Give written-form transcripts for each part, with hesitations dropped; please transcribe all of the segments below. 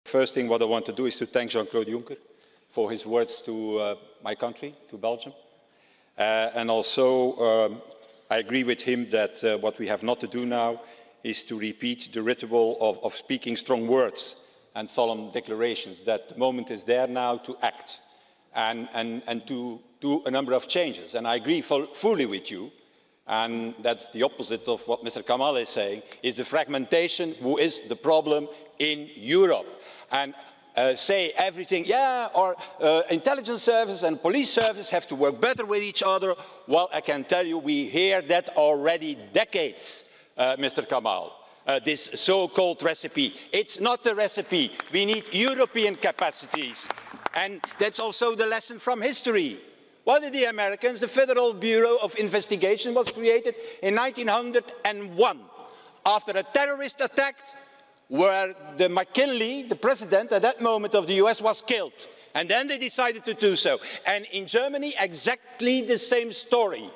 First thing what I want to do is to thank Jean-Claude Juncker for his words to my country, to Belgium. And also, I agree with him that what we have not to do now is to repeat the ritual of speaking strong words and solemn declarations, that the moment is there now to act and to do a number of changes. And I agree fully with you, and that's the opposite of what Mr. Kamal is saying, is the fragmentation who is the problem in Europe. And say everything, yeah, our intelligence service and police service have to work better with each other. Well, I can tell you, we hear that already decades, Mr. Kamal. This so-called recipe. It's not a recipe. We need European capacities. And that's also the lesson from history. What did the Americans? The Federal Bureau of Investigation was created in 1901 after a terrorist attack where the McKinley, the president at that moment of the US, was killed. And then they decided to do so. And in Germany, exactly the same story.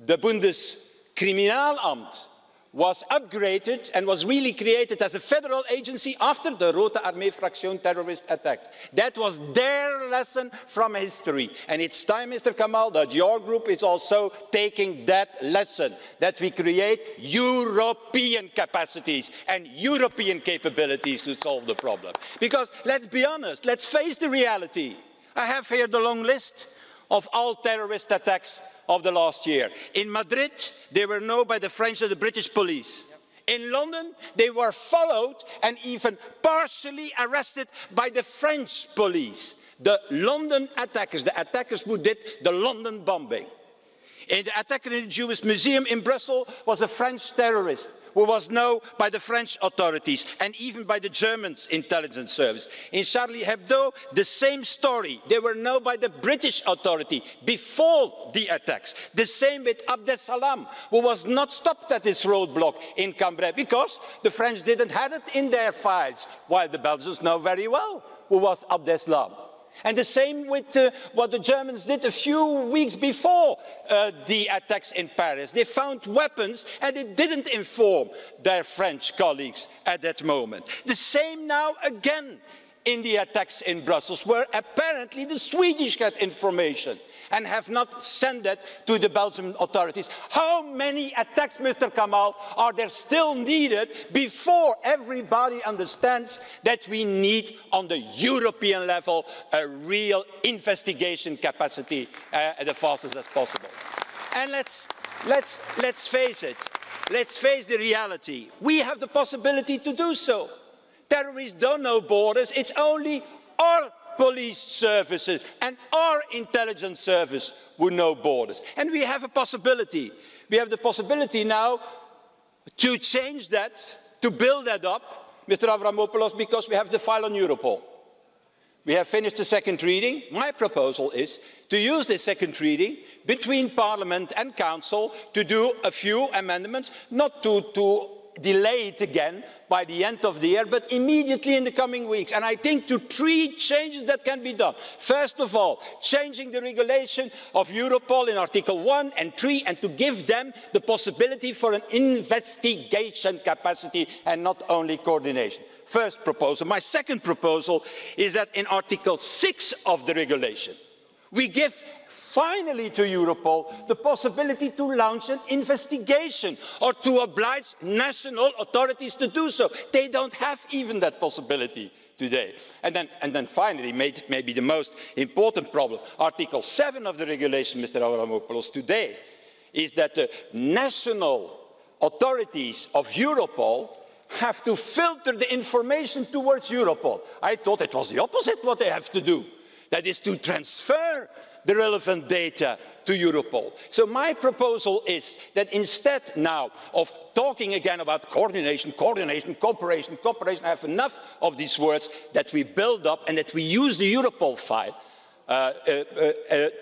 The Bundeskriminalamt was upgraded and was really created as a federal agency after the Rote Armee Fraktion terrorist attacks. That was their lesson from history. And it's time, Mr. Kamal, that your group is also taking that lesson, that we create European capacities and European capabilities to solve the problem. Because let's be honest, let's face the reality. I have here the long list of all terrorist attacks of the last year. In Madrid, they were known by the French and the British police. In London, they were followed and even partially arrested by the French police. The London attackers, the attackers who did the London bombing. And the attacker in the Jewish Museum in Brussels was a French terrorist who was known by the French authorities and even by the German intelligence service. In Charlie Hebdo, the same story. They were known by the British authority before the attacks. The same with Abdeslam, who was not stopped at this roadblock in Cambrai because the French didn't have it in their files, while the Belgians know very well who was Abdeslam. And the same with what the Germans did a few weeks before the attacks in Paris. They found weapons and they didn't inform their French colleagues at that moment. The same now again in the attacks in Brussels, where apparently the Swedish had information and have not sent that to the Belgian authorities. How many attacks, Mr. Kamal, are there still needed before everybody understands that we need, on the European level, a real investigation capacity as fast as possible? And let's face it. Let's face the reality. We have the possibility to do so. Terrorists don't know borders. It's only our police services and our intelligence service who know borders. And we have a possibility. We have the possibility now to change that, to build that up, Mr. Avramopoulos, because we have the file on Europol. We have finished the second reading. My proposal is to use the second reading between Parliament and Council to do a few amendments, not to delay it again by the end of the year, but immediately in the coming weeks. And I think to 3 changes that can be done. First of all, changing the regulation of Europol in Article 1 and 3 and to give them the possibility for an investigation capacity and not only coordination. First proposal. My second proposal is that in Article 6 of the regulation, we give finally to Europol the possibility to launch an investigation or to oblige national authorities to do so. They don't have even that possibility today. And then finally, maybe the most important problem, Article 7 of the regulation, Mr. Avramopoulos, today, is that the national authorities of Europol have to filter the information towards Europol. I thought it was the opposite what they have to do. That is to transfer the relevant data to Europol. So my proposal is that instead now of talking again about coordination, cooperation, I have enough of these words, that we build up and that we use the Europol file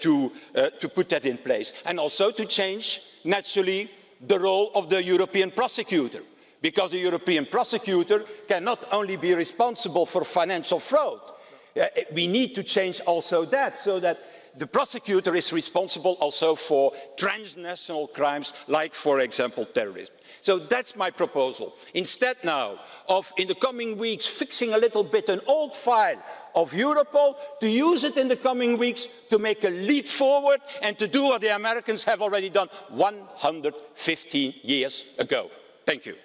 to put that in place. And also to change, naturally, the role of the European prosecutor. Because the European prosecutor can not only be responsible for financial fraud, we need to change also that, so that the prosecutor is responsible also for transnational crimes, like, for example, terrorism. So that's my proposal. Instead now of, in the coming weeks, fixing a little bit an old file of Europol, to use it in the coming weeks to make a leap forward and to do what the Americans have already done 115 years ago. Thank you.